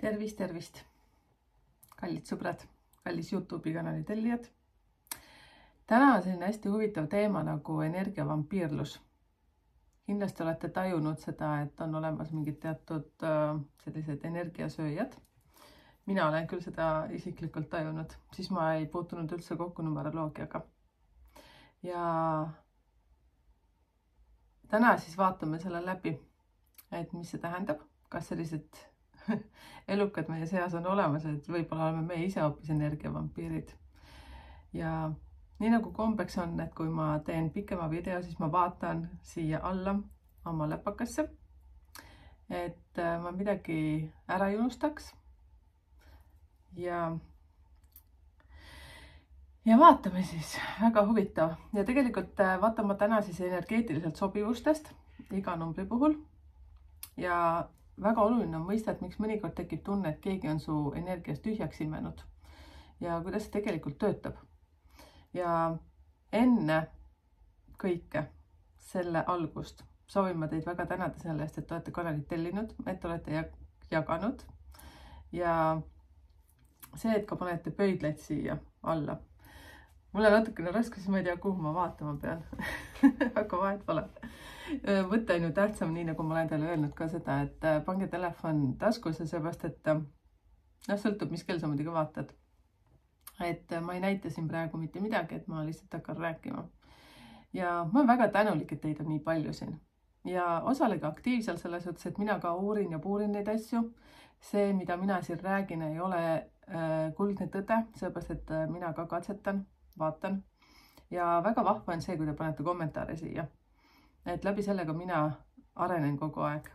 Tervist, tervist, kallid sõbrad, kallis YouTube'i kanali tellijad. Täna on selline hästi huvitav teema nagu energiavampiirlus. Kindlasti olete tajunud seda, et on olemas mingid teatud sellised energiasööjad. Mina olen küll seda isiklikult tajunud, siis ma ei puutunud üldse kokku numeroloogiaga. Ja täna siis vaatame selle läbi, et mis see tähendab, kas sellised elukad meie seas on olemas, et võib-olla oleme meie ise hoopis energiavampiirid. Ja nii nagu kombeks on, et kui ma teen pikema video, siis ma vaatan siia alla oma läpakasse, et ma midagi ära ei unustaks. Ja vaatame siis, väga huvitav. Ja tegelikult vaatan ma täna siis energeetiliselt sobivustest iga numbri puhul. Ja väga oluline on mõista, et miks mõnikord tekib tunne, et keegi on su energiast tühjaks imenud ja kuidas see tegelikult töötab. Ja enne kõike selle algust soovin ma teid väga tänada selle eest, et olete kanalit tellinud, et olete jaganud ja see, et ka panete pöidlaid siia alla. Mul on natukene raske, siis ma ei tea, kuhu ma vaatama pean. Aga vahet pole. Võtta on ju tähtsam, nii nagu ma olen teile öelnud ka seda, et pange telefon taskusse, seepärast, et sõltub, mis kell sa muidugi vaatad. Et ma ei näita siin praegu mitte midagi, et ma lihtsalt hakkan rääkima. Ja ma olen väga tänulik, et teid on nii palju siin. Ja osalege aktiivselt selles suhtes, et mina ka uurin ja puurin neid asju. See, mida mina siin räägin, ei ole kuldne tõde, seepärast, et mina ka katsetan, vaatan. Ja väga vahva on see, kui te panete kommentaare siia. Et läbi sellega mina arenen kogu aeg.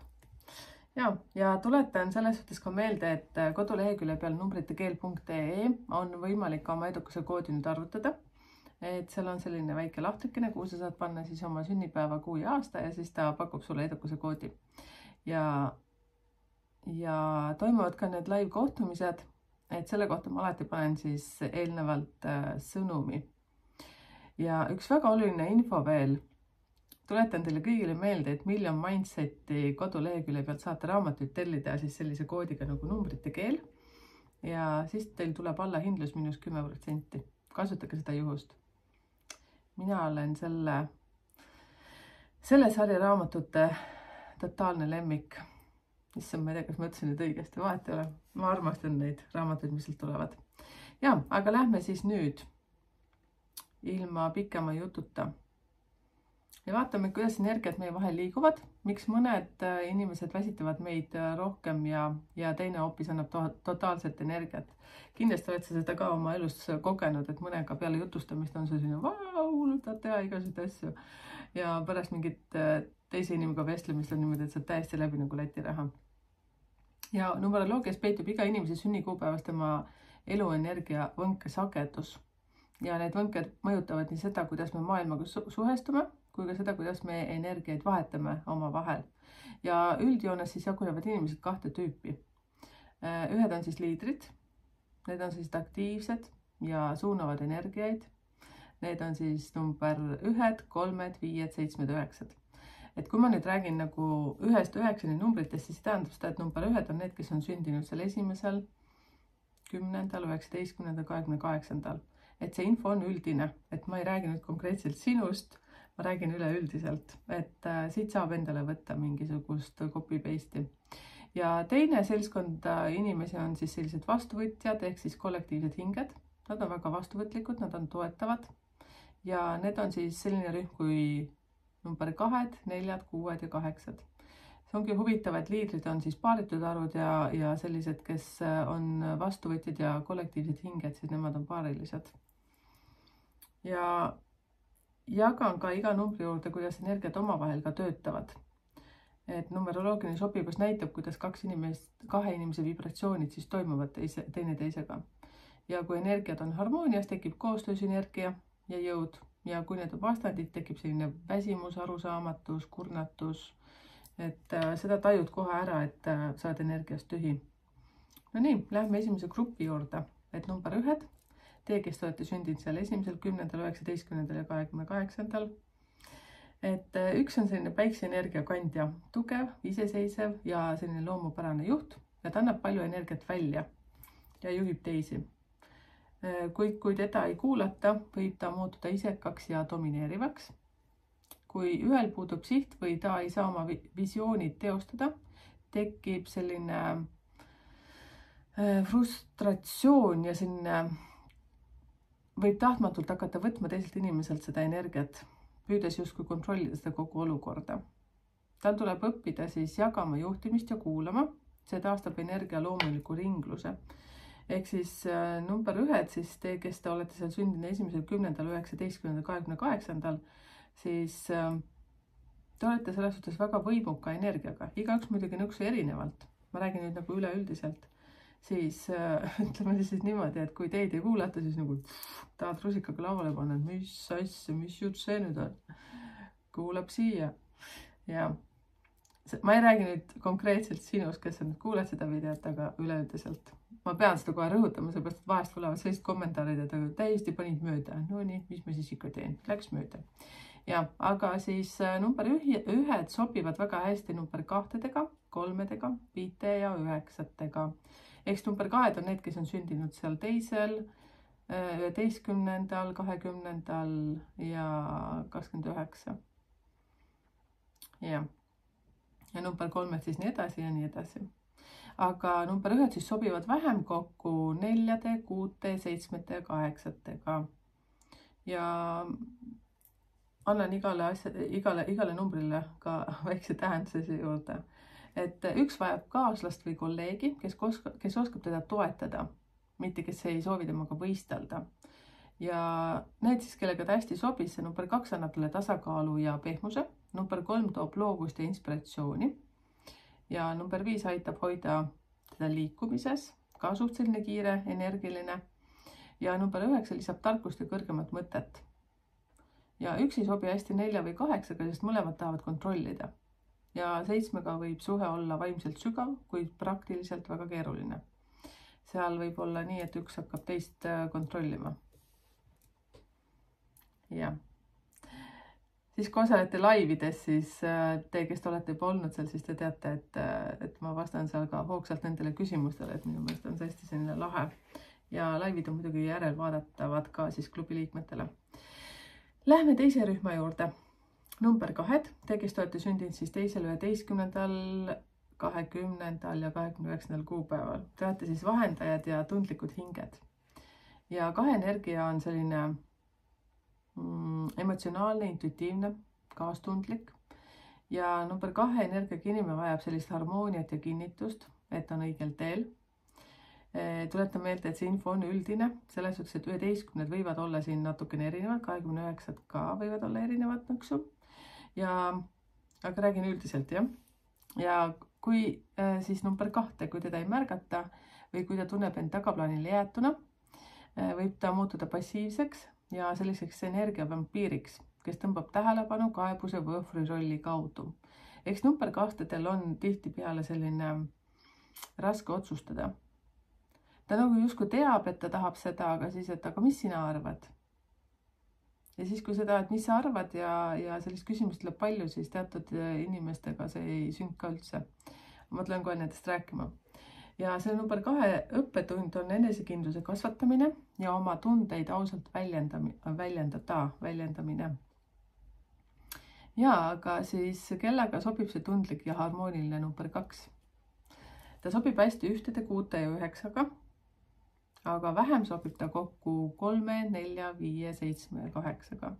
Ja tuletan selles suhtes ka meelde, et kodulehekülje peal numbritekeel.ee on võimalik oma edukuse koodi nüüd arvutada. Et seal on selline väike lahtrikene, kuhu sa saad panna siis oma sünnipäeva, kuu ja aasta ja siis ta pakub sulle edukuse koodi. Ja toimuvad ka need live kohtumised, et selle kohta ma alati panen siis eelnevalt sõnumi. Ja üks väga oluline info veel. Tuletan teile kõigile meelde, et Million Mindseti kodulehekülje pealt saate raamatuid tellida siis sellise koodiga nagu numbrite keel. Ja siis teil tuleb alla hindlus -10%. Kasutage seda juhust. Mina olen selle sarja raamatute totaalne lemmik. Issand, ma ei tea, kas ma ütlesin nüüd õigesti, vahet ei ole. Ma armastan neid raamatuid, mis sealt tulevad. Ja, aga lähme siis nüüd ilma pikema jututa. Ja vaatame, kuidas energiat meie vahel liiguvad, miks mõned inimesed väsitavad meid rohkem ja teine hoopis annab totaalset energiat. Kindlasti oled sa seda ka oma elus kogenud, et mõnega peale jutustamist on see selline, vau, tahad teha igasuguseid asju. Ja pärast mingit teise inimega vestlemist on niimoodi, et sa täiesti läbi nagu lätiraha. Ja numeroloogias peitub iga inimese sünnikuupäevast tema eluenergia võnke sagedus. Ja need võnked mõjutavad nii seda, kuidas me maailmaga suhestume, kui ka seda, kuidas me energiaid vahetame oma vahel. Ja üldjoones siis jagunevad inimesed kahte tüüpi. Ühed on siis liidrid, need on siis aktiivsed ja suunavad energiaid. Need on siis number 1, 3, 5, 7, 9. Et kui ma nüüd räägin nagu 1-9 numbritest, siis tähendab seda, et number 1 on need, kes on sündinud seal 1., 10., 19., 28. Et see info on üldine, et ma ei räägi nüüd konkreetselt sinust, ma räägin üleüldiselt, et siit saab endale võtta mingisugust copy-paste'i. Ja teine seltskond inimesi on siis sellised vastuvõtjad ehk siis kollektiivsed hinged. Nad on väga vastuvõtlikud, nad on toetavad ja need on siis selline rühm kui number 2, 4, 6 ja 8. See ongi huvitav, et liidrid on siis paaritud arvud ja sellised, kes on vastuvõtjad ja kollektiivsed hinged, siis nemad on paarilised. Ja jagan ka iga numbri juurde, kuidas energiat omavahel ka töötavad. Et numeroloogiline sobivus näitab, kuidas kahe inimese vibratsioonid siis toimuvad teine teisega. Ja kui energiat on harmoonias, tekib koostöösynergia ja jõud. Ja kui need on vastandid, tekib selline väsimus, arusaamatus, kurnatus. Et seda tajud kohe ära, et sa oled energiast tühi. No nii, lähme esimese grupi juurde. Et number 1. Teie, kes olete sündinud seal 1., 10., 19. ja 28. Et üks on selline päikseenergia kandja, tugev, iseseisev ja selline loomupärane juht. ja ta annab palju energiat välja ja juhib teisi. Kui teda ei kuulata, võib ta muutuda isekaks ja domineerivaks. Kui ühel puudub siht või ta ei saa oma visioonid teostada, tekib selline frustratsioon ja selline võib tahtmatult hakata võtma teiselt inimeselt seda energiat, püüdes justkui kontrollida seda kogu olukorda. Tal tuleb õppida siis jagama juhtimist ja kuulama, see taastab energia loomuliku ringluse. Ehk siis number 1, siis te, kes te olete seal sündinud 1., 10., 19., 28., siis te olete selles suhtes väga võimuka energiaga. Igaüks muidugi nõksu erinevalt. Ma räägin nüüd nagu üleüldiselt. Siis ütleme siis niimoodi, et kui teid ei kuulata, siis nagu tahad rusikaga lauale panna, et mis asja, mis jutt see nüüd on? Kuulab siia. Ja ma ei räägi nüüd konkreetselt sinust, kes on kuuled seda videot, aga üleüldiselt. Ma pean seda kohe rõhutama, seepärast et vahest tulevad sellist kommentaarid, et täiesti panid mööda. No nii, mis ma siis ikka teen? Läks mööda. Ja, aga siis number 1 sobivad väga hästi number 2-dega, 3-dega, 5 ja 9-dega. Eks number 2 on need, kes on sündinud seal 2., 11., 20. ja 29. Ja number 3 siis nii edasi ja nii edasi. Aga number 1 siis sobivad vähem kokku 4, 6, 7 ja 8-dega. Ja annan igale numbrile ka väikse tähenduse juurde. Et üks vajab kaaslast või kolleegi, kes oskab teda toetada, mitte kes ei soovi temaga võistelda. Ja need siis, kellega ta hästi sobis, see number 2 annab talle tasakaalu ja pehmuse. Number 3 toob loovust ja inspiratsiooni. Ja number 5 aitab hoida teda liikumises, ka suhteliselt kiire, energiline. Ja number 9 lisab tarkust ja kõrgemat mõtet. Ja üks ei sobi hästi 4 või 8-ga, sest mõlemad tahavad kontrollida. Ja 7-ga võib suhe olla vaimselt sügav, kuid praktiliselt väga keeruline. Seal võib olla nii, et üks hakkab teist kontrollima. Ja. Siis kui osalete laivides, siis te, kes te olete juba olnud seal, siis te teate, et ma vastan seal ka hoogsalt nendele küsimustele, et minu meelest on see hästi selline lahe. Ja laivid on muidugi järelvaadatavad ka siis klubi liikmetele. Lähme teise rühma juurde. Number 2, te, kes te olete sündinud siis 2., 11., 20. ja 29. kuupäeval. Te olete siis vahendajad ja tundlikud hinged. Ja 2 energia on selline emotsionaalne, intuitiivne, kaastundlik. Ja number 2 energiaga inimene vajab sellist harmooniat ja kinnitust, et on õigel teel. Tuletan meelde, et see info on üldine, selles suhtes, et 11 võivad olla siin natukene erinevad, 29 ka võivad olla erinevad nõksu. Aga räägin üldiselt, jah. Ja kui siis number 2, kui teda ei märgata või kui ta tunneb end tagaplaanile jäetuna, võib ta muutuda passiivseks ja selliseks energiavampiiriks, kes tõmbab tähelepanu kaebuse või ohvri rolli kaudu. Eks number 2-del on tihtipeale selline raske otsustada. Ta nagu justkui teab, et ta tahab seda, aga siis, et aga mis sina arvad? Ja siis, kui seda, et mis sa arvad ja sellist küsimust tuleb palju, siis teatud inimestega see ei sünka üldse. Ma tulen kohe nendest rääkima. Ja see number 2 õppetund on enesekindluse kasvatamine ja oma tundeid ausalt väljendamine. Ja, aga siis kellega sobib see tundlik ja harmooniline number 2? Ta sobib hästi 1, 6 ja 9-ga, aga vähem sobib ta kokku 3, 4, 5, 7 ja 8-ga.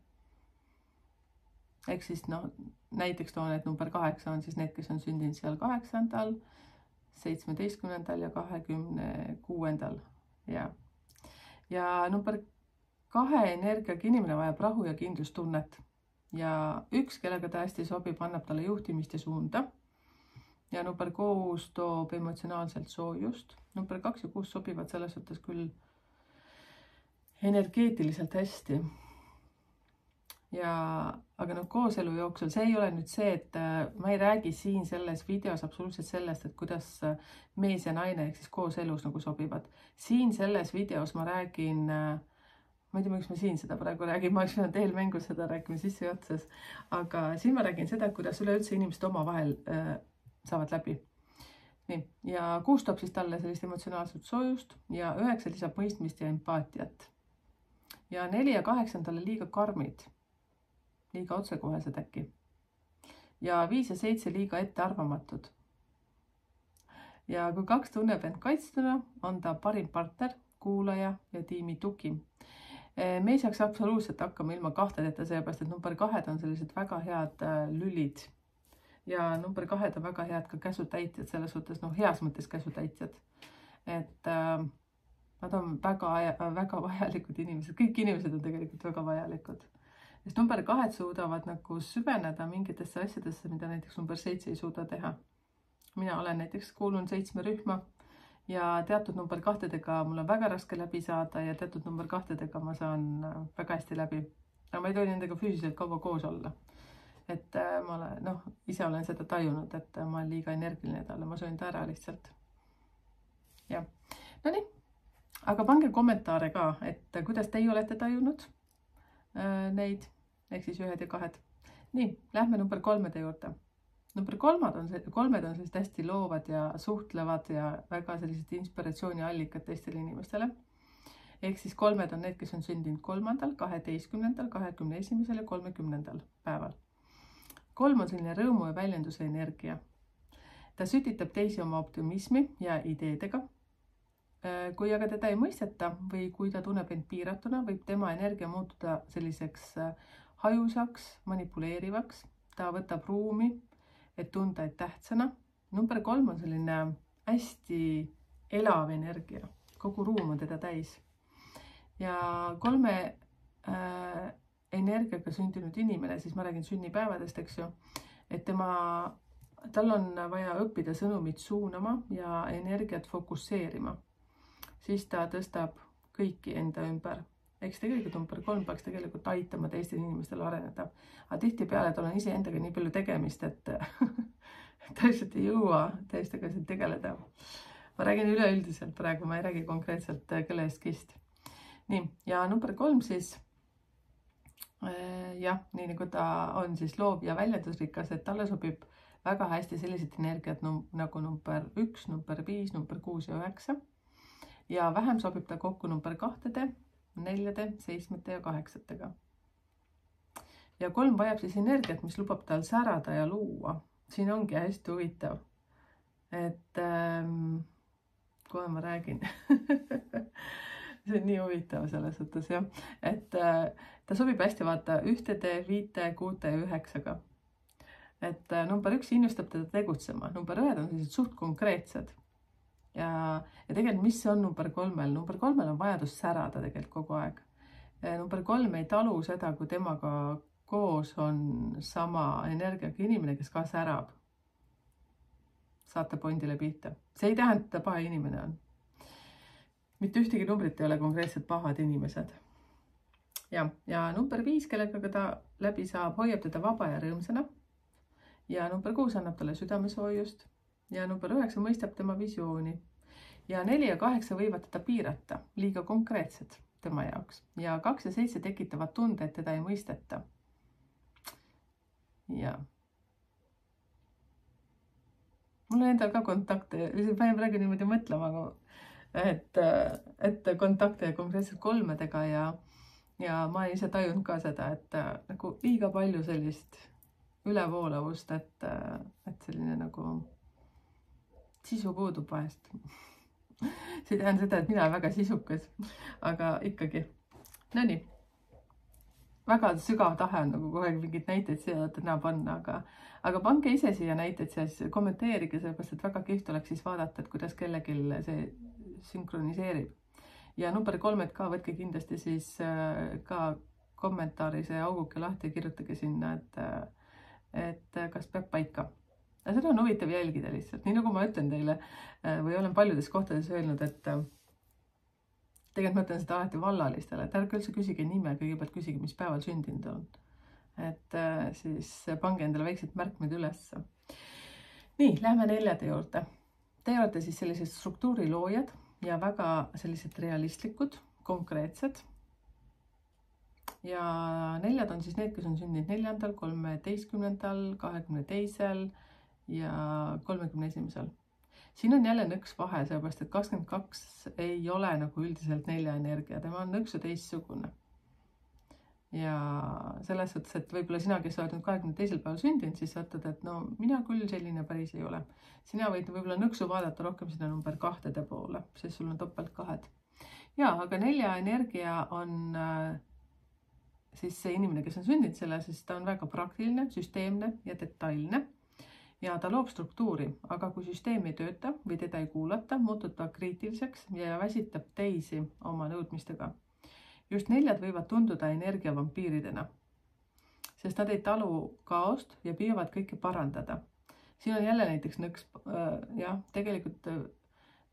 Ehk siis näiteks toon, et number 8 on siis need, kes on sündinud seal 8., 17. ja 26. Ja number 2 energiaga inimene vajab rahu ja kindlustunnet. Ja üks, kellega ta hästi sobib, annab talle juhtimist ja suunda. Ja number 6 toob emotsionaalselt soojust. Number 2 ja 6 sobivad selles suhtes küll energeetiliselt hästi. Aga kooselu jooksul see ei ole nüüd see, et ma ei räägi siin selles videos absoluutselt sellest, et kuidas mees ja naine ehk siis kooselus nagu sobivad. Siin selles videos ma räägin, ma ei tea, miks ma siin seda praegu räägin, ma oleks pidanud eelmängus seda rääkima sissejuhatuses, aga siin ma räägin seda, kuidas üleüldse inimesed omavahel saavad läbi. Nii, ja 6 toob siis talle sellist emotsionaalset soojust ja 9 lisab mõistmist ja empaatiat. Ja 4 ja 8 on talle liiga karmid, liiga otsekohesed äkki. Ja 5 ja 7 liiga ettearvamatud. Ja kui 2 tunneb end kaitstuna, on ta parim partner, kuulaja ja tiimi tugi. Me ei saaks absoluutselt hakkama ilma 2 seepärast, et number 2 on sellised väga head lülid. Ja number 2 on väga head ka käsutäitjad, selles suhtes, heas mõttes käsutäitjad. Et nad on väga vajalikud inimesed, kõik inimesed on tegelikult väga vajalikud. Sest number 2 suudavad nagu süveneda mingitesse asjadesse, mida näiteks number 7 ei suuda teha. Mina olen näiteks kuulun 7 rühma ja teatud number 2-dega mul on väga raske läbi saada ja teatud number 2-dega ma saan väga hästi läbi. Aga ma ei tohi nendega füüsiliselt kaua koos olla. Et ma olen, ise olen seda tajunud, et ma olen liiga energiline talle, ma söön ta ära lihtsalt. Ja, no nii, aga pange kommentaare ka, et kuidas teie olete tajunud neid, ehk siis 1 ja 2. Nii, lähme number 3 juurde. Number 3 on sellised hästi loovad ja suhtlevad ja väga sellised inspiratsiooniallikad teistele inimestele. Ehk siis 3 on need, kes on sündinud 3., 12., 21. ja 30. päeval. 3 on selline rõõmu ja väljenduse energia. Ta sütitab teisi oma optimismi ja ideedega. Kui aga teda ei mõisteta või kui ta tunneb end piiratuna, võib tema energia muutuda selliseks hajusaks, manipuleerivaks. Ta võtab ruumi, et tunda end tähtsana. Number 3 on selline hästi elav energia. Kogu ruum on teda täis. Ja 3 energiaga sündinud inimene, siis ma räägin sünnipäevadest, eks ju, et tal on vaja õppida sõnumit suunama ja energiat fokusseerima. Siis ta tõstab kõiki enda ümber. Eks tegelikult number 3 peaks tegelikult aitama teistel inimestel areneda. Aga tihtipeale tal on ise endaga nii palju tegemist, et ta lihtsalt ei jõua teistega tegeleda. Ma räägin üleüldiselt praegu, ma ei räägi konkreetselt kellestki. Nii, ja number 3 siis, nii nagu ta on siis loov ja väljendusrikas, et talle sobib väga hästi sellised energiat nagu number 1, number 5, number 6 ja 9. Ja vähem sobib ta kokku number 2, 4, 7 ja 8. Ja 3 vajab siis energiat, mis lubab tal särada ja luua. Siin ongi hästi huvitav, et kohe ma räägin. See on nii huvitav selles suhtes, jah. Et ta sobib hästi vaata 1, 5, 6 ja 9. Et number 1 innustab teda tegutsema. Number 1 on sellised suht konkreetsed. Ja tegelikult, mis on number 3? Number 3 on vajadus särada tegelikult kogu aeg. Number 3 ei talu seda, kui temaga koos on sama energiaga inimene, kes ka särab. Saate pointile pihta. See ei tähenda, et ta paha inimene on. Mitte ühtegi numbrit ei ole konkreetselt pahad inimesed. Ja number 5, kellega ta läbi saab, hoiab teda vaba ja rõõmsana. Ja number 6 annab talle südamesoojust. Ja number 9 mõistab tema visiooni. Ja 4 ja 8 võivad teda piirata, liiga konkreetsed tema jaoks. Ja 2 ja 7 tekitavad tunde, et teda ei mõisteta. Ja. Mul on endal ka kontakte, ma praegu niimoodi mõtlema, et kontakte konkreetselt 3-dega ja ma ise tajun ka seda, et nagu liiga palju sellist ülevoolavust, et selline nagu sisu puudub vahest. See ei tähenda seda, et mina olen väga sisukas, aga ikkagi. No nii, väga sügav tahe on nagu kohe mingid näiteid siia panna, aga pange ise siia näiteid, siis kommenteerige, sellepärast, et väga kihvt oleks siis vaadata, et kuidas kellelgi see sünkroniseerib. Ja number 3 ka võtke kindlasti siis ka kommentaari see auguke lahti ja kirjutage sinna, et kas peab paika. Ja seda on huvitav jälgida lihtsalt. Nii nagu ma ütlen teile või olen paljudes kohtades öelnud, et tegelikult ma ütlen seda alati vallalistele, et ärge üldse küsige nime, kõigepealt küsige, mis päeval sündinud on. Et siis pange endale väiksed märkmed üles. Nii, lähme 4 juurde. Te olete siis sellised struktuuriloojad ja väga sellised realistlikud, konkreetsed. Ja 4 on siis need, kes on sündinud 4., 13., 22. ja 31. siin on jälle nõks vahe, sellepärast et 22 ei ole nagu üldiselt 4 energia, tema on nõksu teistsugune. Ja selles suhtes, et võib-olla sina, kes oled nüüd 22. päeval sündinud, siis vaatad, et no mina küll selline päris ei ole. Sina võid võib-olla nõksu vaadata rohkem sinna number 2 poole, sest sul on topelt 2. Ja, aga 4 energia on siis see inimene, kes on sündinud selle, siis ta on väga praktiline, süsteemne ja detailne. Ja ta loob struktuuri, aga kui süsteem ei tööta või teda ei kuulata, muutub ta kriitiliseks ja väsitab teisi oma nõudmistega. Just 4 võivad tunduda energiavampiiridena, sest nad ei talu kaost ja püüavad kõike parandada. Siin on jälle näiteks nõks, tegelikult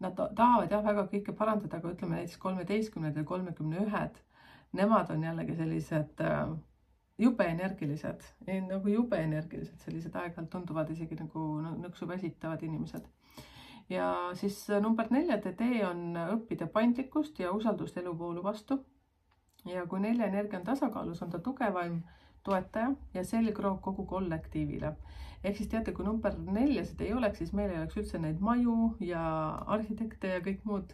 nad tahavad väga kõike parandada, aga ütleme näiteks 13 ja 31, nemad on jällegi sellised jube energilised, sellised aeg-ajalt tunduvad isegi nagu nõksu väsitavad inimesed. Ja siis number 4 tee on õppida paindlikkust ja usaldust eluvoolu vastu. Ja kui 4 energia on tasakaalus, on ta tugevaim toetaja ja selgroog kogu kollektiivile. Ehk siis teate, kui number 4 seda ei oleks, siis meil ei oleks üldse neid maju ja arhitekte ja kõik muud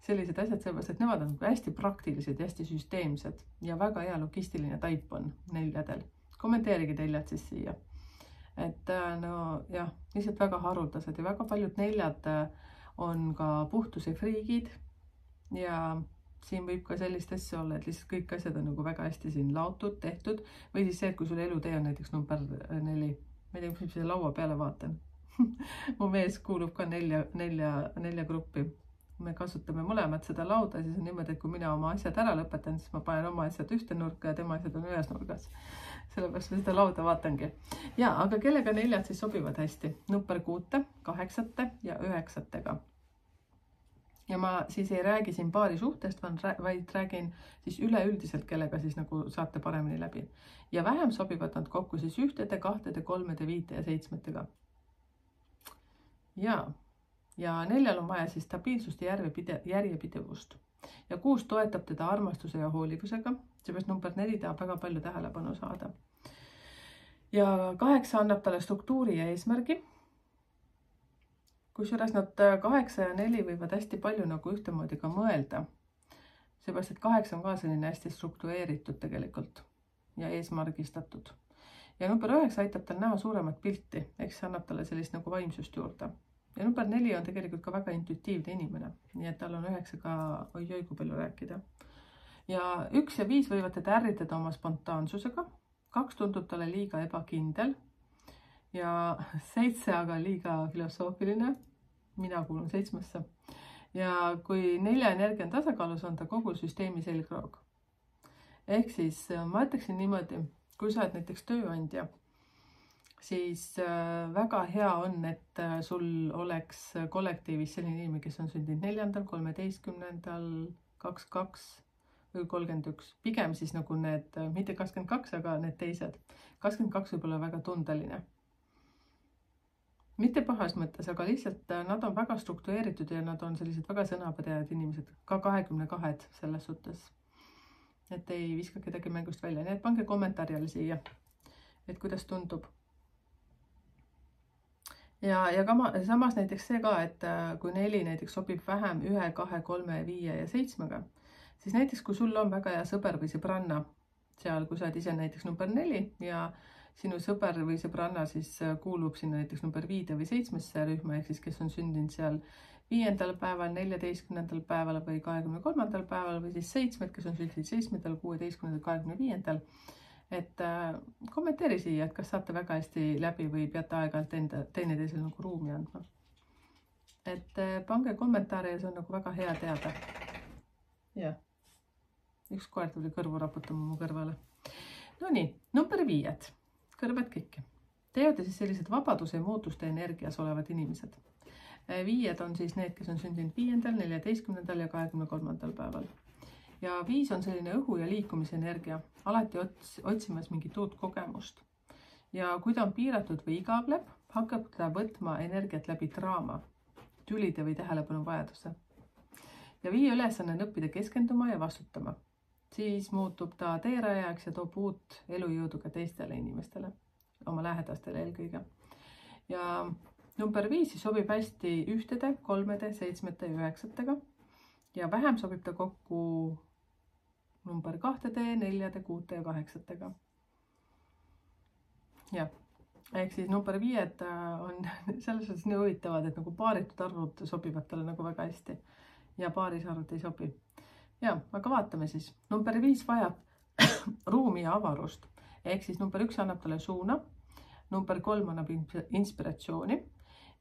sellised asjad, sellepärast, et nemad on hästi praktilised, hästi süsteemsed ja väga hea logistiline taip on 4-del. Kommenteerige 4 siis siia. Et lihtsalt väga haruldased ja väga paljud 4 on ka puhtuse friigid ja siin võib ka sellist asja olla, et lihtsalt kõik asjad on nagu väga hästi siin laotud, tehtud või siis see, et kui sul elutee on näiteks number 4. Ma ei tea, mis ma laua peale vaatan. Mu mees kuulub ka 4 gruppi. Me kasutame mõlemad seda lauda, siis on niimoodi, et kui mina oma asjad ära lõpetan, siis ma panen oma asjad ühte nurka ja tema asjad on ühes nurgas. Sellepärast ma seda lauda vaatangi. Ja, aga kellega 4 siis sobivad hästi? Number 6, 8 ja 9. Ja ma siis ei räägi siin paari suhtest, vaid räägin siis üleüldiselt, kellega siis nagu saate paremini läbi. Ja vähem sobivad nad kokku siis 1, 2, 3, 5 ja 7. Ja 4 on vaja siis stabiilsust ja järjepidevust. Ja 6 toetab teda armastuse ja hoolivusega, seepärast number 4 tahab väga palju tähelepanu saada. Ja 8 annab talle struktuuri ja eesmärgi. Kusjuures nad 8 ja 4 võivad hästi palju nagu ühtemoodi ka mõelda. Seepärast, et 8 on ka selline hästi struktureeritud tegelikult ja eesmargistatud. Ja number 9 aitab tal näha suuremat pilti, eks see annab talle sellist nagu vaimsust juurde. Ja number 4 on tegelikult ka väga intuitiivne inimene, nii et tal on 9 ka oi-oi kui palju rääkida. Ja 1 ja 5 võivad teda ärritada oma spontaansusega, 2 tundub talle liiga ebakindel ja 7 aga liiga filosoofiline. Mina kuulun 7. Ja kui 4 energia on tasakaalus, on ta kogu süsteemi selgroog. Ehk siis ma ütleksin niimoodi, kui sa oled näiteks tööandja, siis väga hea on, et sul oleks kollektiivis selline inimene, kes on sündinud 4., 13., 22 või 31. Pigem siis nagu need, mitte 22, aga need teised. 22 võib olla väga tundeline. Mitte pahas mõttes, aga lihtsalt nad on väga struktureeritud ja nad on sellised väga sõnapõdejad inimesed, ka 22 selles suhtes. Et ei viska kedagi mängust välja, nii et pange kommentaari all siia, et kuidas tundub. Ja samas näiteks see ka, et kui 4 näiteks sobib vähem 1, 2, 3, 5 ja 7, siis näiteks kui sul on väga hea sõber või sõbranna seal, kui sa oled ise näiteks number 4 ja sinu sõber või sõbranna siis kuulub sinna näiteks number 5 või 7 rühma, ehk siis kes on sündinud seal 5. päeval, 14. päeval või 23. päeval või siis 7, kes on sündinud 7., 16., 25. Et kommenteeri siia, et kas saate väga hästi läbi või peate aeg-ajalt teineteisele nagu ruumi andma. Et pange kommentaare ja see on nagu väga hea teada. Ja, üks koer tuli kõrvu raputama mu kõrvale. No nii, number 5. Kõrvad kõiki. Teevad siis sellised vabaduse ja muutuste energias olevad inimesed. 5 on siis need, kes on sündinud 5., 14. ja 23. päeval. Ja 5 on selline õhu ja liikumise energia, alati otsimas mingit uut kogemust. Ja kui ta on piiratud või igavleb, hakkab ta võtma energiat läbi draama, tülide või tähelepanu vajaduse. Ja 5 ülesanne on õppida keskenduma ja vastutama. Siis muutub ta teerajaks ja toob uut elujõudu ka teistele inimestele, oma lähedastele eelkõige. Ja Number 5 sobib hästi 1, 3, 7 ja 9 ja vähem sobib ta kokku number 2, 4, 6 ja 8. Jah, ehk siis number 5 on selles suhtes nii huvitavad, et nagu paaritud arvud sobivad talle nagu väga hästi ja paarisarvud ei sobi. Ja, aga vaatame siis. Number 5 vajab ruumi ja avarust. Ehk siis number 1 annab talle suuna, number 3 annab inspiratsiooni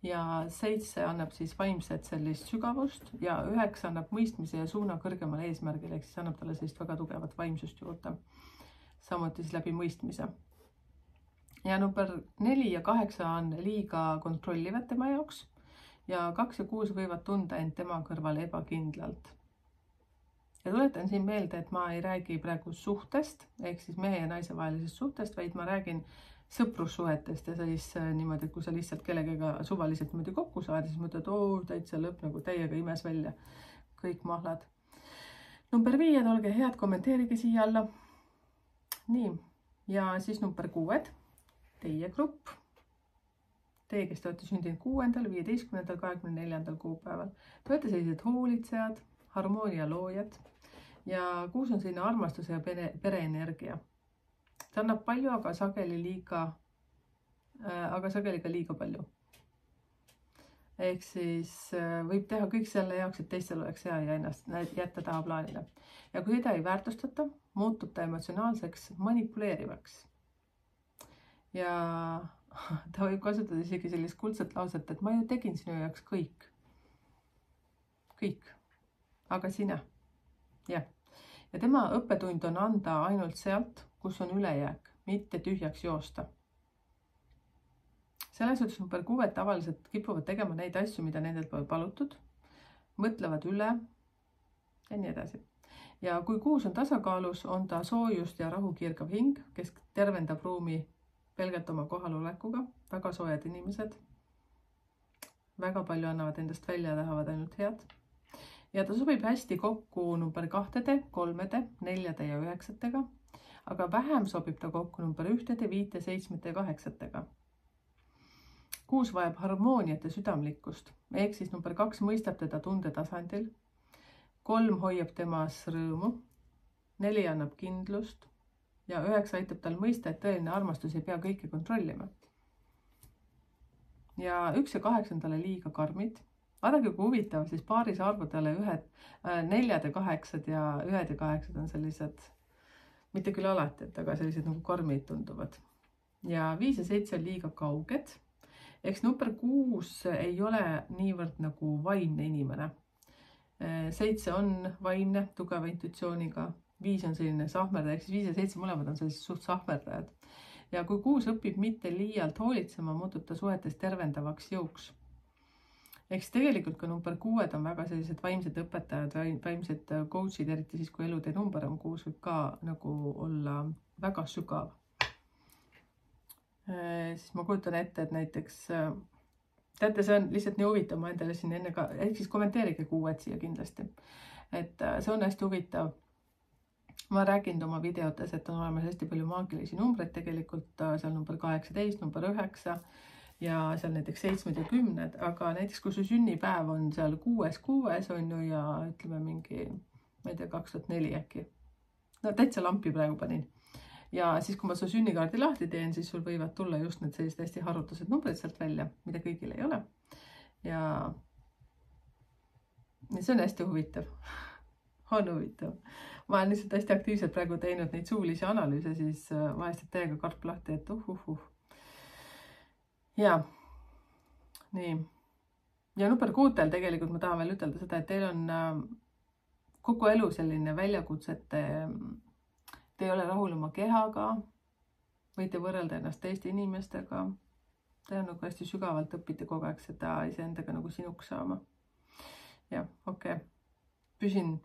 ja 7 annab siis vaimset sellist sügavust ja 9 annab mõistmise ja suuna kõrgemale eesmärgile, ehk siis annab talle sellist väga tugevat vaimsust juurde. Samuti siis läbi mõistmise. Ja number 4 ja 8 on liiga kontrollivad tema jaoks ja 2 ja 6 võivad tunda end tema kõrval ebakindlalt. Ja tuletan siin meelde, et ma ei räägi praegu suhtest, ehk siis mehe ja naise vahelisest suhtest, vaid ma räägin sõprussuhetest ja siis niimoodi, et kui sa lihtsalt kellegagi suvaliselt niimoodi kokku saad, siis mõtled, täitsa lõpp nagu täiega imes välja kõik mahlad. Number 5, olge head, kommenteerige siia alla. Nii, ja siis number 6, teie grupp. Teie, kes te olete sündinud 6., 15., 24. kuupäeval. Te olete sellised hoolitsejad, harmoonia loojad ja 6 on selline armastuse ja pereenergia. Ta annab palju, aga sageli ka liiga palju. Ehk siis võib teha kõik selle jaoks, et teistel oleks hea ja ennast jätta taha plaanile. Ja kui seda ei väärtustata, muutub ta emotsionaalseks manipuleerivaks. Ja ta võib kasutada isegi sellist kuldset lauset, et ma ju tegin sinu jaoks kõik. Kõik. Aga sina. Ja tema õppetund on anda ainult sealt, kus on ülejääk, mitte tühjaks joosta. Selles suhtes number 6 tavaliselt kipuvad tegema neid asju, mida nendelt pole palutud, mõtlevad üle ja nii edasi. Ja kui 6 on tasakaalus, on ta soojust ja rahu kiirgav hing, kes tervendab ruumi pelgalt oma kohalolekuga, väga soojad inimesed, väga palju annavad endast välja ja tahavad ainult head. Ja ta sobib hästi kokku number 2, 3, 4 ja 9, aga vähem sobib ta kokku number 1, 5, 7 ja 8. 6 vajab harmooniat ja südamlikkust, ehk siis number 2 mõistab teda tundetasandil, 3 hoiab temas rõõmu, 4 annab kindlust ja 9 aitab tal mõista, et tõeline armastus ei pea kõike kontrollima. Ja 1 ja 8 on talle liiga karmid. Vaadake, kui huvitav, siis paaris arvudele 4 ja 8 ja 1 ja 8 on sellised, mitte küll alati, aga sellised nagu karmid tunduvad. Ja 5 ja 7 on liiga kauged. Eks number 6 ei ole niivõrd nagu vaimne inimene. 7 on vaimne, tugeva intuitsiooniga. 5 on selline sahmerdaja, ehk siis 5 ja 7 mõlemad on sellised suht sahmerdajad. Ja kui 6 õpib mitte liialt hoolitsema, muutub ta suhetes tervendavaks jõuks. Eks tegelikult ka number 6 on väga sellised vaimsed õpetajad, vaimsed coachid, eriti siis, kui elutee number on 6, võib ka nagu olla väga sügav. Siis ma kujutan ette, et näiteks, teate, see on lihtsalt nii huvitav, ma endale siin enne ka, ehk siis kommenteerige 6 siia kindlasti. Et see on hästi huvitav. Ma räägin oma videotes, et on olemas hästi palju maagilisi numbreid tegelikult, seal number 18, number 9 ja seal näiteks 7 ja 10, aga näiteks kui su sünnipäev on seal 6 on ju ja ütleme mingi, ma ei tea, 2004 äkki. No täitsa lampi praegu panin. Ja siis, kui ma su sünnikaardi lahti teen, siis sul võivad tulla just need sellised hästi harutused numbrid sealt välja, mida kõigil ei ole. Ja see on hästi huvitav. On huvitav. Ma olen lihtsalt hästi aktiivselt praegu teinud neid suulisi analüüse, siis vahest täiega karp lahti, et Ja, nii. Ja number 6 tegelikult ma tahan veel ütelda seda, et teil on kogu elu selline väljakutsete, te ei ole rahul oma kehaga, võite võrrelda ennast teiste inimestega, te on nagu hästi sügavalt õpite kogu aeg seda iseendaga nagu sinuks saama. Ja, okei. Püsin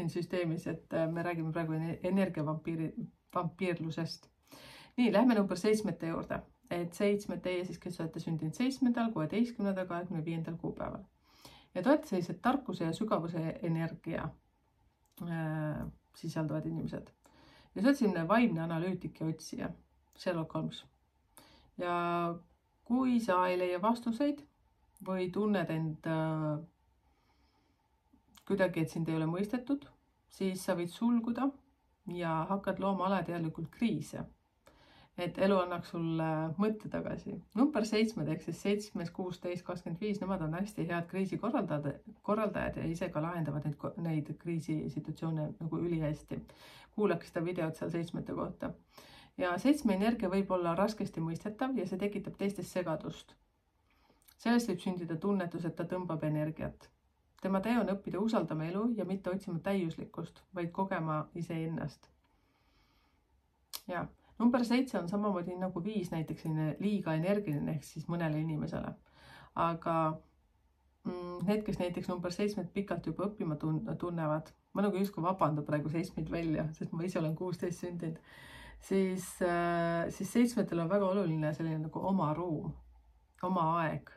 süsteemis, et me räägime praegu energiavampiirlusest. Nii, lähme number 7 juurde. Et 7 teie siis, kes olete sündinud 7., 16., 25. kuupäeval. Ja te olete sellised tarkuse ja sügavuse energia sisaldavad inimesed. Ja see on selline vaimne analüütik ja otsija, Sherlock Holmes. Ja kui sa ei leia vastuseid või tunned end kuidagi, et sind ei ole mõistetud, siis sa võid sulguda ja hakkad looma alateadlikult kriise, et elu annaks sulle mõtte tagasi. Number 7 ehk siis 7, 16, 25, nemad on hästi head kriisikorraldajad ja ise ka lahendavad neid kriisisituatsioone nagu ülihästi. Kuulake seda videot seal 7 kohta. Ja 7 energia võib olla raskesti mõistetav ja see tekitab teistes segadust. Sellest võib sündida tunnetus, et ta tõmbab energiat. Tema tee on õppida usaldama elu ja mitte otsima täiuslikkust, vaid kogema iseennast. Ja number 7 on samamoodi nagu 5 näiteks liiga energiline ehk siis mõnele inimesele. Aga need, kes näiteks number 7 pikalt juba õppima tunnevad, ma nagu justkui vabandan praegu 7 välja, sest ma ise olen 16 sündinud, siis 7 on väga oluline selline nagu oma ruum, oma aeg,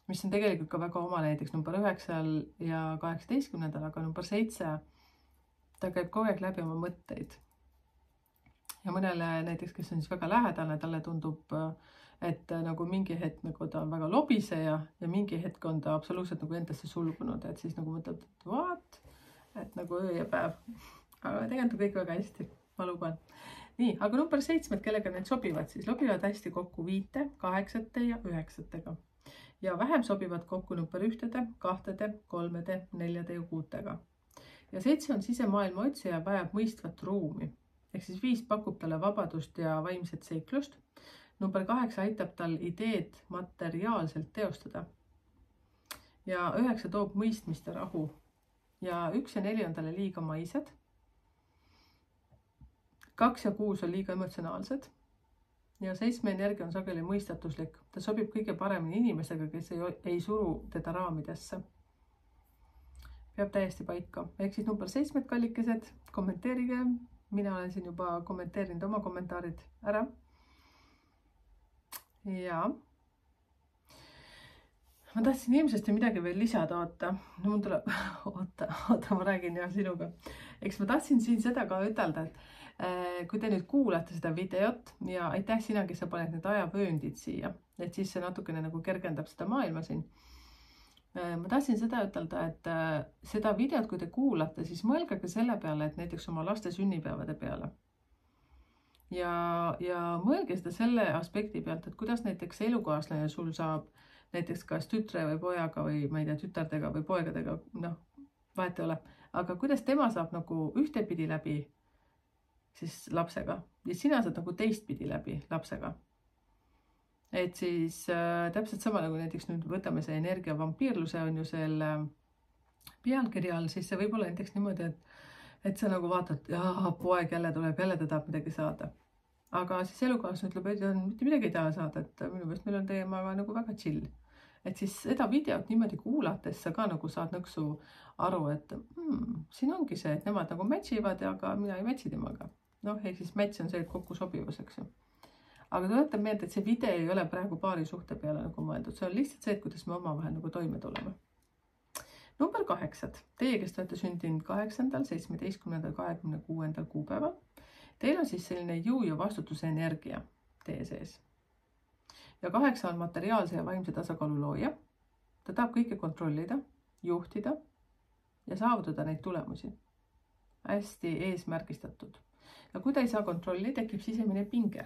mis on tegelikult ka väga oma näiteks number 9 ja 18, aga number 7, ta käib kogu aeg läbi oma mõtteid. Ja mõnele näiteks, kes on siis väga lähedane, talle tundub, et nagu mingi hetk nagu ta on väga lobiseja ja mingi hetk on ta absoluutselt nagu endasse sulgunud, et siis nagu mõtled, et what? Et nagu öö ja päev. Aga tegelikult on kõik väga hästi, ma luban. Nii, aga number 7, kellega need sobivad, siis lobivad hästi kokku 5, 8 ja 9. Ja vähem sobivad kokku number 1, 2, 3, 4 ja 6. Ja 7 on sisemaailma otsija ja vajab mõistvat ruumi. Ehk siis 5 pakub talle vabadust ja vaimset seiklust. Number 8 aitab tal ideed materiaalselt teostada. Ja 9 toob mõistmist ja rahu. Ja 1 ja 4 on talle liiga maised. 2 ja 6 on liiga emotsionaalsed. Ja 7 energia on sageli mõistatuslik. Ta sobib kõige paremini inimestega, kes ei suru teda raamidesse. Peab täiesti paika. Ehk siis number 7 kallikesed, kommenteerige. Mina olen siin juba kommenteerinud oma kommentaarid ära. Ja ma tahtsin ilmselt midagi veel lisada, oota. No mul tuleb, oota, ma räägin ja sinuga. Eks ma tahtsin siin seda ka ütelda, et kui te nüüd kuulate seda videot ja aitäh sina, kes sa paned need ajavööndid siia, et siis see natukene nagu kergendab seda maailma siin. Ma tahtsin seda ütelda, et seda videot, kui te kuulate, siis mõelge ka selle peale, et näiteks oma laste sünnipäevade peale. Ja mõelge seda selle aspekti pealt, et kuidas näiteks elukaaslane sul saab näiteks kas tütre või pojaga või ma ei tea, tütardega või poegadega, noh, vahet ei ole. Aga kuidas tema saab nagu ühtepidi läbi siis lapsega ja sina saad nagu teistpidi läbi lapsega. Et siis täpselt sama nagu näiteks nüüd võtame see energiavampiirluse on ju selle pealkirja all, siis see võib olla näiteks niimoodi, et sa nagu vaatad, jaa, poeg jälle tuleb, jälle ta tahab midagi saada. Aga siis elukaaslane ütleb, et mitte midagi ei taha saada, et minu meelest meil on teemaga nagu väga chill. Et siis seda videot niimoodi kuulates sa ka nagu saad nõksu aru, et siin ongi see, et nemad nagu matchivad, aga mina ei matchi temaga. Noh, ehk siis match on see kokku sobivuseks. Aga tuletan meelde, et see video ei ole praegu paari suhte peale nagu mõeldud. See on lihtsalt see, et kuidas me omavahel nagu toime tuleme. Number 8. Teie, kes te olete sündinud 8., 17., 26. kuupäeval. Teil on siis selline jõu ja vastutuse energia teie sees. Ja 8 on materiaalse ja vaimse tasakaalu looja. Ta tahab kõike kontrollida, juhtida ja saavutada neid tulemusi. Hästi eesmärgistatud. Ja kui ta ei saa kontrolli, tekib sisemine pinge,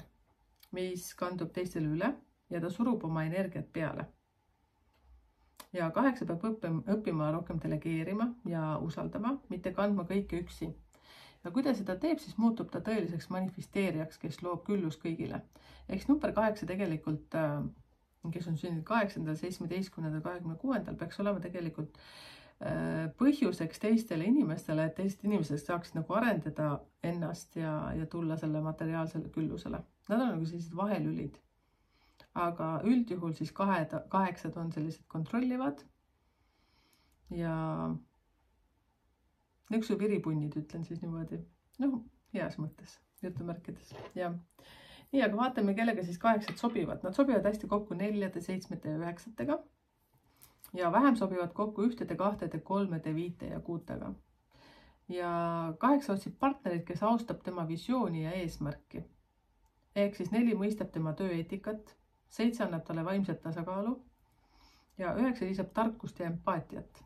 mis kandub teistele üle ja ta surub oma energiat peale. Ja 8 peab õppima rohkem delegeerima ja usaldama, mitte kandma kõike üksi. Ja kui ta seda teeb, siis muutub ta tõeliseks manifesteerijaks, kes loob küllust kõigile. Eks number 8 tegelikult, kes on sündinud 8., 17., 26. peaks olema tegelikult põhjuseks teistele inimestele, et teised inimesed saaksid nagu arendada ennast ja tulla selle materiaalsele küllusele. Nad on nagu sellised vahelülid. Aga üldjuhul siis 8 on sellised kontrollivad ja nõksu viripunnid, ütlen siis niimoodi. Noh, heas mõttes, jutumärkides. Ja. Nii, aga vaatame, kellega siis 8 sobivad. Nad sobivad hästi kokku 4, 7 ja 9. Ja vähem sobivad kokku 1, 2, 3, 5 ja 6. Ja 8 otsib partnerit, kes austab tema visiooni ja eesmärki. Ehk siis 4 mõistab tema tööeetikat, 7 annab talle vaimset tasakaalu ja 9 lisab tarkust ja empaatiat.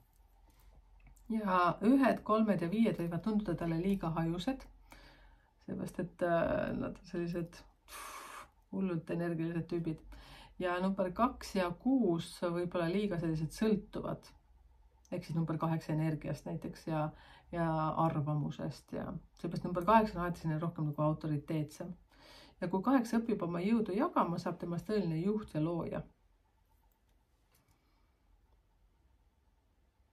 Ja 1, 3 ja 5 võivad tunduda talle liiga hajused, seepärast et nad on sellised hullult energilised tüübid. Ja number 2 ja 6 võib-olla liiga sellised sõltuvad, ehk siis number 8 energiast näiteks ja arvamusest ja seepärast number 8 on alati selline rohkem nagu autoriteetsem. Ja kui 8 õpib oma jõudu jagama, saab temast tõeline juht ja looja.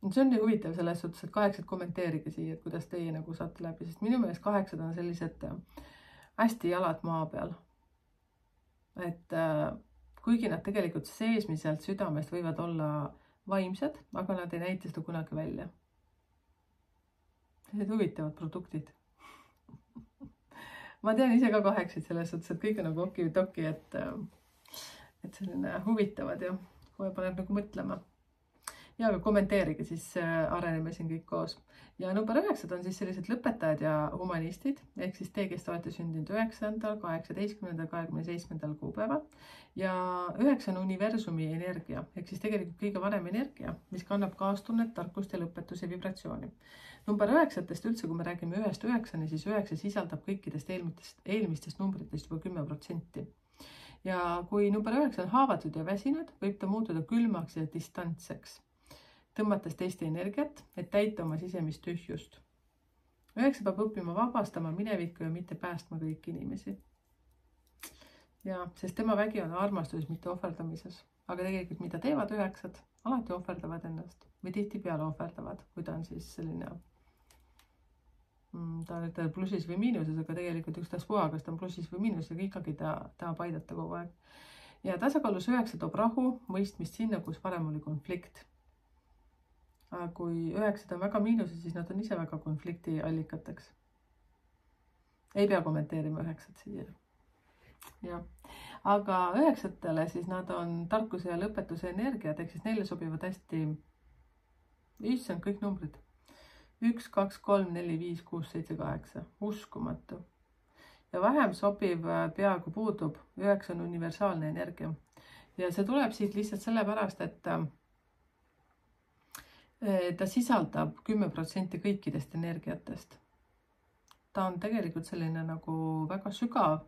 See on nii huvitav selles suhtes, et 8 kommenteerige siia, et kuidas teie nagu saate läbi, sest minu meelest 8 on sellised hästi jalad maa peal. Et kuigi nad tegelikult seesmiselt südamest võivad olla vaimsed, aga nad ei näita seda kunagi välja. Need huvitavad produktid. Ma tean ise ka 8 selles suhtes, et kõik on nagu oki-toki, et selline huvitavad ja kohe paneb nagu mõtlema. Ja kommenteerige, siis areneme siin kõik koos. Ja number 9 on siis sellised lõpetajad ja humanistid, ehk siis te, kes olete sündinud 9., 18., 27. kuupäeval. Ja 9 on universumi energia, ehk siis tegelikult kõige vanem energia, mis kannab kaastunnet, tarkust ja lõpetuse vibratsiooni. Number 9-test üldse, kui me räägime 1-9, siis 9 sisaldab kõikidest eelmistest numbritest juba 10%. Ja kui number 9 on haavatud ja väsinud, võib ta muutuda külmaks ja distantseks, tõmmates teiste energiat, et täita oma sisemist tühjust. 9 peab õppima vabastama minevikku ja mitte päästma kõiki inimesi. Ja, sest tema vägi on armastuses, mitte ohverdamises. Aga tegelikult mida teevad 9? Alati ohverdavad ennast või tihtipeale ohverdavad, kui ta on siis selline, ta on plussis või miinuses, aga tegelikult ükstaspuha, kas ta on plussis või miinuses, aga ikkagi ta tahab aidata kogu aeg. Ja tasakaalus 9 toob rahu, mõistmist sinna, kus varem oli konflikt. Aga kui 9 on väga miinuses, siis nad on ise väga konflikti allikateks. Ei pea kommenteerima 9 siia. Ja. Aga 9-tele siis nad on tarkuse ja lõpetuse energiat, ehk siis neile sobivad hästi, issand, kõik numbrid. 1, 2, 3, 4, 5, 6, 7, 8. Uskumatu. Ja vähem sobiv peaaegu puudub. 9 on universaalne energia. Ja see tuleb siit lihtsalt sellepärast, et ta sisaldab 10% kõikidest energiatest. Ta on tegelikult selline nagu väga sügav,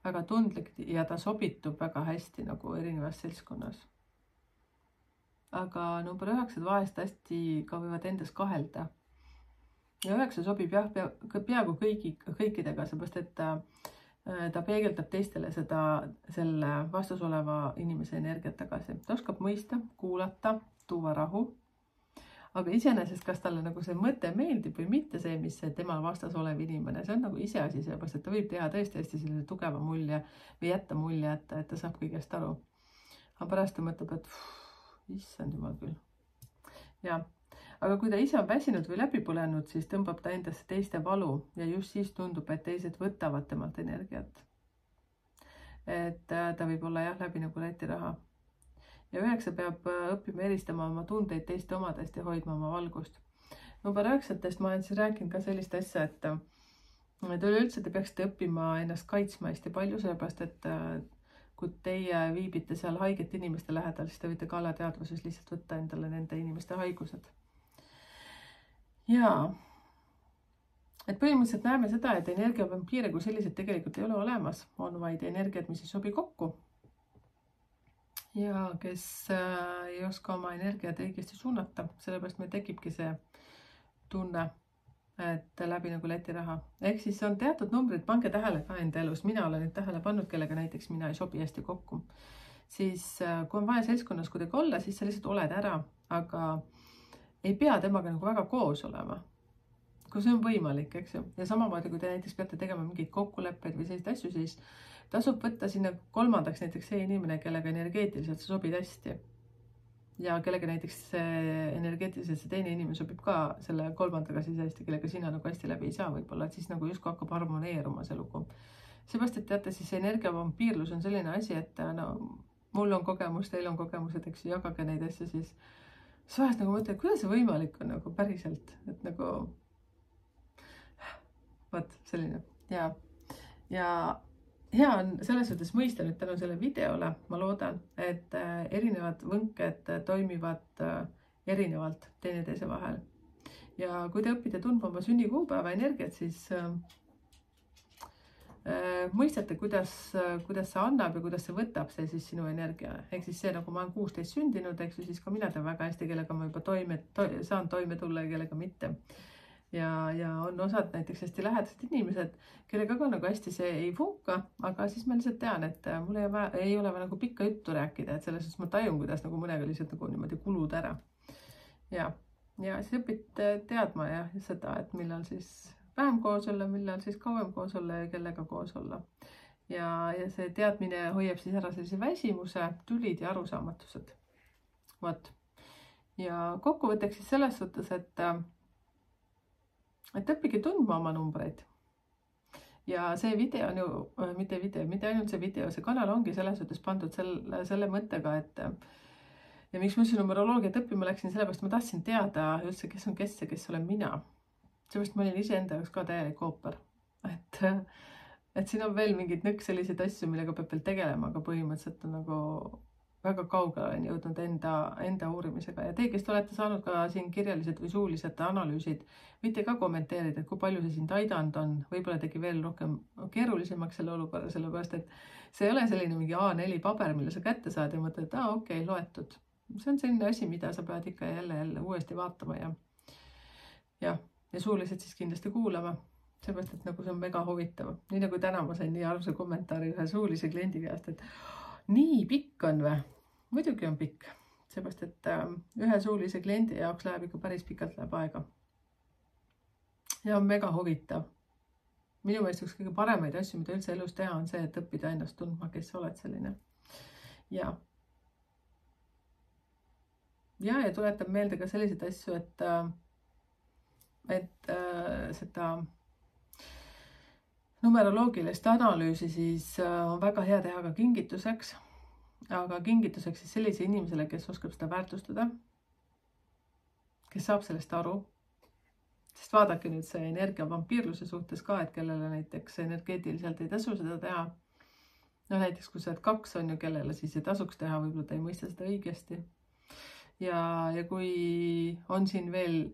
väga tundlik ja ta sobitub väga hästi nagu erinevas seltskonnas. Aga number 9 vahest hästi ka võivad endas kahelda. Ja 9 sobib jah, peaaegu kõikidega, seepärast et ta peegeldab teistele selle vastas oleva inimese energiat tagasi. Ta oskab mõista, kuulata, tuua rahu. Aga iseenesest, kas talle nagu see mõte meeldib või mitte see, mis see temal vastas olev inimene, see on nagu iseasi, seepärast, et ta võib teha tõesti hästi sellise tugeva mulje või jätta mulje, et ta saab kõigest aru. Aga pärast ta mõtleb, et issand jumal küll. Ja, aga kui ta ise on väsinud või läbi põlenud, siis tõmbab ta endasse teiste valu ja just siis tundub, et teised võtavad temalt energiat. Et ta võib olla jah läbi nagu letiraha. Ja 9 peab õppima eristama oma tundeid teiste omadest ja hoidma oma valgust. Number 9-test ma olen siis rääkinud ka sellist asja, et üleüldse te peaksite õppima ennast kaitsma hästi palju, sellepärast, et kui teie viibite seal haigete inimeste lähedal, siis te võite ka alateadvuses lihtsalt võtta endale nende inimeste haigused. Ja, et põhimõtteliselt näeme seda, et energiavampiire kui sellised tegelikult ei ole olemas, on vaid energiat, mis ei sobi kokku. Ja kes ei oska oma energiat õigesti suunata, sellepärast meil tekibki see tunne, et läbi nagu letiraha. Ehk siis on teatud numbrid, pange tähele ka enda elus. Mina olen nüüd tähele pannud, kellega näiteks mina ei sobi hästi kokku. Siis kui on vaja seltskonnas kuidagi olla, siis sa lihtsalt oled ära, aga ei pea temaga nagu väga koos olema. Kui see on võimalik, eks ju. Ja samamoodi, kui te näiteks peate tegema mingeid kokkuleppeid või sellist asju, siis tasub võtta sinna kolmandaks näiteks see inimene, kellega energeetiliselt sa sobid hästi. Ja kellega näiteks energeetiliselt see teine inimene sobib ka selle kolmandaga siis hästi, kellega sina nagu hästi läbi ei saa võib-olla, et siis nagu justkui hakkab harmoneeruma see lugu. Seepärast, et teate, siis energiavampiirlus on selline asi, et no, mul on kogemus, teil on kogemused, eks ju, jagage neid asju siis. Siis vahest nagu mõtled, kuidas see võimalik on nagu päriselt, et nagu võt selline ja hea on selles suhtes mõista nüüd tänu selle videole, ma loodan, et erinevad võnked toimivad erinevalt teineteise vahel. Ja kui te õpite tundma oma sünnikuupäeva energiat, siis mõistate, kuidas see annab ja kuidas see võtab see siis sinu energia. Ehk siis see, nagu ma olen 16 sündinud, eks ju, siis ka mina tean väga hästi, kellega ma juba saan toime tulla ja kellega mitte. Ja on osad näiteks hästi lähedased inimesed, kellega ka nagu hästi see ei funka, aga siis ma lihtsalt tean, et mul ei ole nagu pikka juttu rääkida, et selles suhtes ma tajun, kuidas nagu mõnega lihtsalt nagu niimoodi kulud ära. Ja siis õpid teadma ja seda, et millal siis vähem koos olla, millal siis kauem koos olla ja kellega koos olla. Ja see teadmine hoiab siis ära sellise väsimuse, tülid ja arusaamatused. Vot. Ja kokkuvõtteks siis selles suhtes, et õppige tundma oma numbreid. Ja see video on ju, mitte ainult see video, see kanal ongi selles suhtes pandud selle mõttega, et ja miks ma üldse numeroloogiat õppima läksin, sellepärast ma tahtsin teada üldse, kes on kes ja kes olen mina. Seepärast ma olin iseenda jaoks ka täielik ooper. Et siin on veel mingid nõks selliseid asju, millega peab veel tegelema, aga põhimõtteliselt on nagu väga kaugele olen jõudnud enda uurimisega. Ja teie, kes te olete saanud ka siin kirjalised või suulised analüüsid, võite ka kommenteerida, et kui palju see sind aidanud on. Võib-olla tegi veel rohkem keerulisemaks selle olukorra, sellepärast et see ei ole selline mingi A4 paber, mille sa kätte saad ja mõtled, et okei, loetud. See on selline asi, mida sa pead ikka jälle uuesti vaatama ja suuliselt siis kindlasti kuulama. Seepärast, et nagu see on mega huvitav. Nii nagu täna ma sain nii arvsa kommentaari ühe suulise kliendi käest, et nii pikk on või? Muidugi on pikk. Seepärast, et ühe suulise kliendi jaoks läheb ikka päris pikalt läheb aega. Ja on mega huvitav. Minu meelest üks kõige paremaid asju, mida üldse elus teha, on see, et õppida ennast tundma, kes sa oled selline. Ja tuletab meelde ka selliseid asju, et seda numeroloogilist analüüsi siis on väga hea teha ka kingituseks, aga kingituseks siis sellise inimesele, kes oskab seda väärtustada, kes saab sellest aru. Sest vaadake nüüd see energiavampiirluse suhtes ka, et kellele näiteks energeetiliselt ei tasu seda teha. No näiteks kui sa oled 2 on ju, kellele siis ei tasuks teha, võib-olla ta ei mõista seda õigesti. Ja kui on siin veel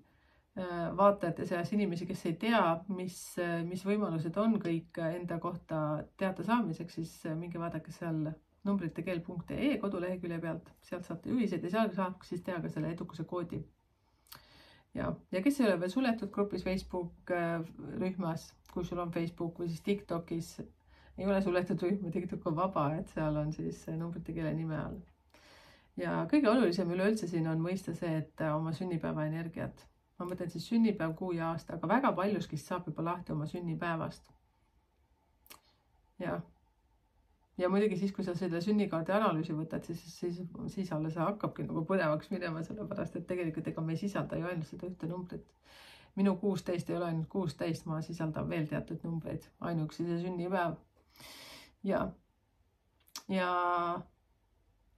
vaatajate seas inimesi, kes ei tea, mis võimalused on kõik enda kohta teada saamiseks, siis minge vaadake seal numbritekeel.ee kodulehekülje pealt, sealt saate juhised ja seal saab siis teha ka selle edukuse koodi. Ja kes ei ole veel suletud grupis Facebook rühmas, kui sul on Facebook või siis TikTokis, ei ole suletud rühm, TikTok on vaba, et seal on siis numbritekeele nime all. Ja kõige olulisem üleüldse siin on mõista see, et oma sünnipäeva energiat. Ma mõtlen siis sünnipäev, kuu ja aasta, aga väga paljuskist saab juba lahti oma sünnipäevast. Ja muidugi siis, kui sa selle sünnikaardi analüüsi võtad, siis alles hakkabki nagu põnevaks minema, sellepärast, et tegelikult ega me ei sisalda ju ainult seda ühte numbrit. Minu 16 ei ole ainult 16, ma sisaldan veel teatud numbreid, ainuüksi see sünnipäev. Ja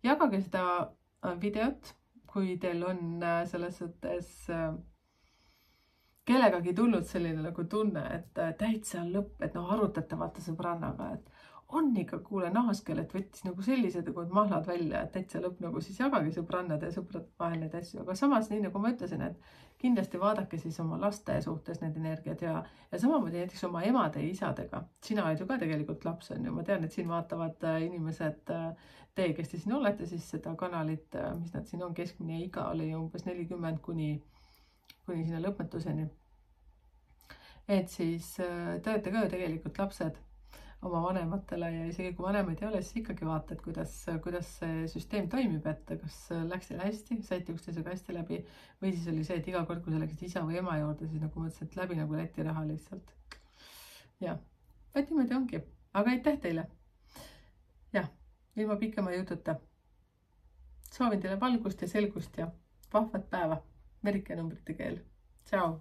jagage seda videot, kui teil on selles suhtes kellegagi tulnud selline nagu tunne, et täitsa on lõpp, et arutate vaata sõbrannaga, et on ikka kuule nahaskel, et võttis nagu sellised nagu mahlad välja, et täitsa lõpp nagu siis jagagi sõbrannade ja sõbrad vahel neid asju. Aga samas, nii nagu ma ütlesin, et kindlasti vaadake siis oma laste suhtes need energiad ja samamoodi näiteks oma emade ja isadega. Sina oled ju ka tegelikult laps on ju. Ma tean, et siin vaatavad inimesed teie, kes te siin olete, siis seda kanalit, mis nad siin on, keskmine iga oli umbes 40 kuni sinna lõpmatuseni. Et siis te olete ka ju tegelikult lapsed oma vanematele ja isegi kui vanemaid ei ole, siis ikkagi vaatad, kuidas see süsteem toimib, et kas läks teil hästi, saite üksteisega hästi läbi või siis oli see, et iga kord, kui sa läksid isa või ema juurde, siis nagu mõtlesid, et läbi nagu Läti raha lihtsalt. Ja, et niimoodi ongi. Aga aitäh teile. Ja, ilma pikema jututa. Soovin teile valgust ja selgust ja vahvat päeva. Merike numbrite keel. Tšau!